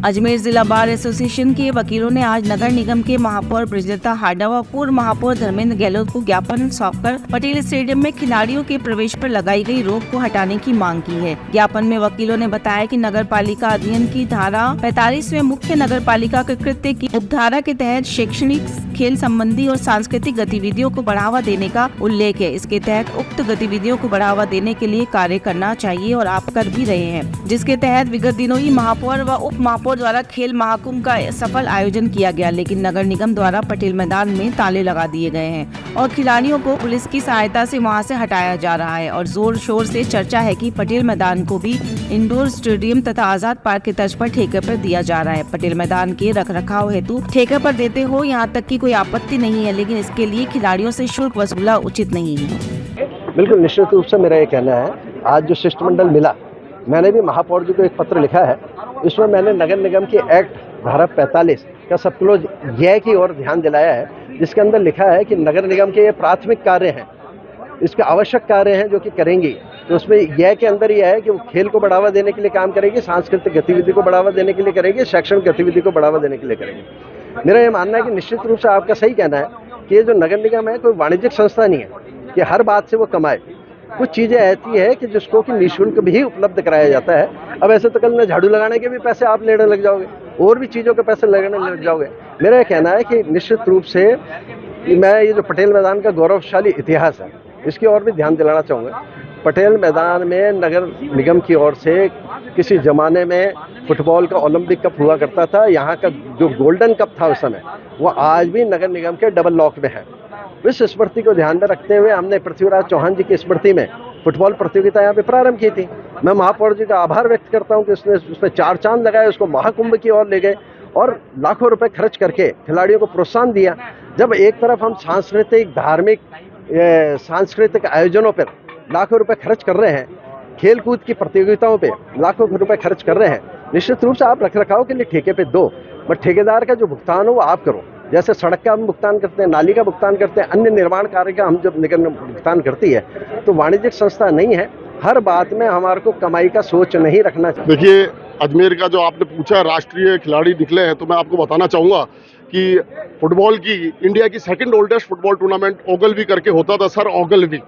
अजमेर जिला bar association के वकीलों ने आज नगर निगम के महापौर ब्रिजलता हाडा व पूर्व महापौर धर्मेंद्र गहलोत को ज्ञापन सौंपकर पटेल स्टेडियम में खिलाड़ियों के प्रवेश पर लगाई गई रोक को हटाने की मांग की है। ज्ञापन में वकीलों ने बताया कि नगर पालिका अधिनियम की धारा 45 में मुख्य नगर पालिका के कृत्य की उपधारा के तहत शैक्षणिक, खेल संबंधी और सांस्कृतिक गतिविधियों को बढ़ावा देने का उल्लेख है। इसके तहत उक्त गतिविधियों को बढ़ावा देने के लिए कार्य करना चाहिए और आप कर भी रहे हैं, जिसके तहत विगत दिनों ही महापौर व उप महापौर द्वारा खेल महाकुंभ का सफल आयोजन किया गया, लेकिन नगर निगम द्वारा पटेल मैदान में ताले लगा दिए गए हैं और खिलाड़ियों को पुलिस की सहायता से वहां से हटाया जा रहा है। और जोर शोर से चर्चा है कि पटेल मैदान को भी इंडोर स्टेडियम तथा आजाद पार्क की तर्ज पर ठेके पर दिया जा रहा है। पटेल मैदान के रखरखाव हेतु ठेके पर देते हो, यहाँ तक की कोई आपत्ति नहीं है, लेकिन इसके लिए खिलाड़ियों से शुल्क वसूलना उचित नहीं है। बिल्कुल निश्चित रूप से मेरा ये कहना है, आज जो शिष्टमंडल मिला, मैंने भी महापौर जी को एक पत्र लिखा है। इसमें मैंने नगर निगम की एक्ट धारा 45 का सब क्लोज ये की ओर ध्यान दिलाया है, जिसके अंदर लिखा है कि नगर निगम के ये प्राथमिक कार्य हैं, इसके आवश्यक कार्य हैं जो कि करेंगी। तो उसमें यह के अंदर यह है कि वो खेल को बढ़ावा देने के लिए काम करेगी, सांस्कृतिक गतिविधि को बढ़ावा देने के लिए करेगी, शैक्षणिक गतिविधि को बढ़ावा देने के लिए करेगी। मेरा ये मानना है कि निश्चित रूप से आपका सही कहना है कि ये जो नगर निगम है कोई वाणिज्यिक संस्था नहीं है कि हर बात से वो कमाए। कुछ चीज़ें ऐसी है कि जिसको कि निःशुल्क भी उपलब्ध कराया जाता है। अब ऐसे तो कल न झाड़ू लगाने के भी पैसे आप लेने लग जाओगे और भी चीज़ों के पैसे लगने लग जाओगे। मेरा यह कहना है कि निश्चित रूप से मैं ये जो पटेल मैदान का गौरवशाली इतिहास है, इसकी ओर भी ध्यान दिलाना चाहूँगा। पटेल मैदान में नगर निगम की ओर से किसी ज़माने में फुटबॉल का ओलंपिक कप हुआ करता था। यहाँ का जो गोल्डन कप था उस समय, वो आज भी नगर निगम के डबल लॉक में है। इस स्मृति को ध्यान में रखते हुए हमने पृथ्वीराज चौहान जी की स्मृति में फुटबॉल प्रतियोगिता यहाँ पे प्रारंभ की थी। मैं महापौर जी का आभार व्यक्त करता हूँ कि उसने उसमें 4 चांद लगाए, उसको महाकुंभ की ओर ले गए और लाखों रुपए खर्च करके खिलाड़ियों को प्रोत्साहन दिया। जब एक तरफ हम सांस्कृतिक, धार्मिक, सांस्कृतिक आयोजनों पर लाखों रुपए खर्च कर रहे हैं, खेल कूद की प्रतियोगिताओं पे लाखों रुपए खर्च कर रहे हैं, निश्चित रूप से आप रखरखाव के लिए ठेके पे दो, बट ठेकेदार का जो भुगतान हो वो आप करो। जैसे सड़क का हम भुगतान करते हैं, नाली का भुगतान करते हैं, अन्य निर्माण कार्य का हम जब निगम भुगतान करती है, तो वाणिज्यिक संस्था नहीं है। हर बात में हमारे को कमाई का सोच नहीं रखना चाहिए। देखिए, अजमेर का जो आपने पूछा राष्ट्रीय खिलाड़ी निकले हैं, तो मैं आपको बताना चाहूँगा कि फुटबॉल की इंडिया की सेकंड ओल्डेस्ट फुटबॉल टूर्नामेंट ओगलवी करके होता था, सर ओगलवी,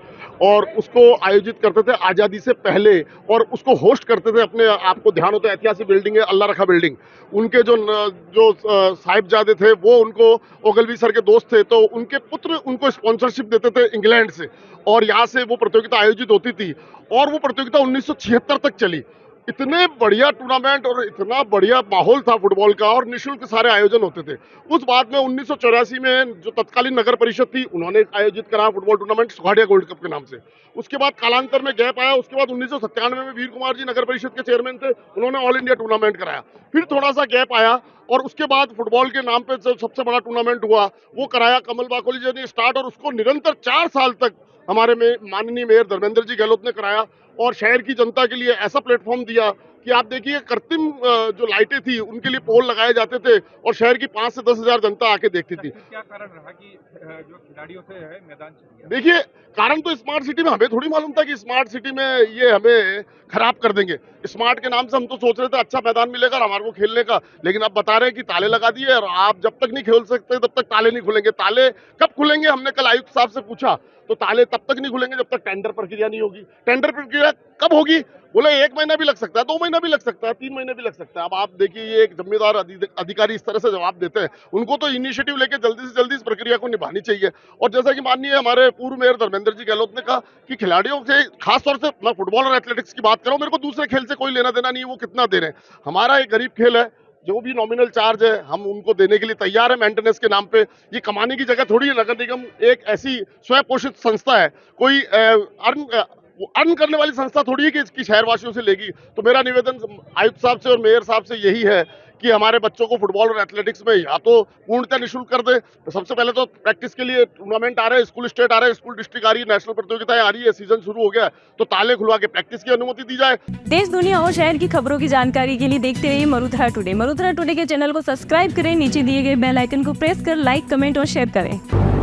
और उसको आयोजित करते थे आज़ादी से पहले और उसको होस्ट करते थे। अपने आपको ध्यान होता है, ऐतिहासिक बिल्डिंग है अल्लाह रखा बिल्डिंग, उनके जो साहिबजादे थे वो उनको ओगलवी सर के दोस्त थे, तो उनके पुत्र उनको स्पॉन्सरशिप देते थे इंग्लैंड से, और यहाँ से वो प्रतियोगिता आयोजित होती थी और वो प्रतियोगिता 1976 तक चली। इतने बढ़िया टूर्नामेंट और इतना बढ़िया माहौल था फुटबॉल का और निःशुल्क सारे आयोजन होते थे। उस बाद में 1984 में जो तत्कालीन नगर परिषद थी, उन्होंने आयोजित करा football tournament Sukhadia gold cup के नाम से। उसके बाद कालांतर में गैप आया। उसके बाद 1997 में वीर कुमार जी नगर परिषद के चेयरमैन थे, उन्होंने ऑल इंडिया टूर्नामेंट कराया। फिर थोड़ा सा गैप आया और उसके बाद फुटबॉल के नाम पे जो सबसे बड़ा टूर्नामेंट हुआ वो कराया कमल बाकोली जी ने स्टार्ट, और उसको निरंतर 4 साल तक हमारे में माननीय मेयर धर्मेंद्र जी गहलोत ने कराया और शहर की जनता के लिए ऐसा प्लेटफॉर्म दिया कि आप देखिए, कृत्रिम जो लाइटें थी उनके लिए पोल लगाए जाते थे और शहर की 5 से 10 हजार जनता आके देखती थी। क्या कारण रहा कि जो खिलाड़ियों से है मैदान छूट गया? देखिए, कारण तो स्मार्ट सिटी में हमें थोड़ी मालूम था कि स्मार्ट सिटी में ये हमें खराब कर देंगे। स्मार्ट के नाम से हम तो सोच रहे थे अच्छा मैदान मिलेगा हमारे को खेलने का, लेकिन अब बता रहे हैं कि ताले लगा दिए और आप जब तक नहीं खेल सकते तब तक ताले नहीं खुलेंगे। ताले कब खुलेंगे, हमने कल आयुक्त साहब से पूछा, तो ताले तब तक नहीं खुलेंगे जब तक टेंडर प्रक्रिया नहीं होगी। टेंडर प्रक्रिया कब होगी? बोले 1 महीना भी लग सकता है, 2 महीना भी लग सकता है, 3 महीने भी लग सकता है। अब आप देखिए, ये एक जिम्मेदार अधिकारी इस तरह से जवाब देते हैं, उनको तो इनिशिएटिव लेके जल्दी से जल्दी इस प्रक्रिया को निभानी चाहिए। और जैसा कि माननीय हमारे पूर्व मेयर धर्मेंद्र जी गहलोत ने कहा कि खिलाड़ियों से, खासतौर से मैं फुटबॉल और एथलेटिक्स की बात कर रहा हूँ, मेरे को दूसरे खेल से कोई लेना देना नहीं है, वो कितना दे रहे हैं। हमारा एक गरीब खेल है, जो भी नॉमिनल चार्ज है हम उनको देने के लिए तैयार है मेंटेनेंस के नाम पे। ये कमाने की जगह थोड़ी है। नगर निगम एक ऐसी स्वयंपोषित संस्था है, कोई अर्न करने वाली संस्था थोड़ी है कि इसकी शहरवासियों से लेगी। तो मेरा निवेदन आयुक्त साहब से और मेयर साहब से यही है कि हमारे बच्चों को फुटबॉल और एथलेटिक्स में या तो पूर्णतः निःशुल्क कर दे। तो सबसे पहले तो प्रैक्टिस के लिए टूर्नामेंट आ रहे हैं, स्कूल स्टेट आ रहे हैं, स्कूल डिस्ट्रिक्ट आ रही है, नेशनल प्रतियोगिताएं आ रही है, सीजन शुरू हो गया है, तो ताले खुलवा के प्रैक्टिस की अनुमति दी जाए। देश, दुनिया और शहर की खबरों की जानकारी के लिए देखते रहिए मरुधरा टुडे। मरुधरा टुडे के चैनल को सब्सक्राइब करें, नीचे दिए गए बेल आइकन को प्रेस कर लाइक, कमेंट और शेयर करें।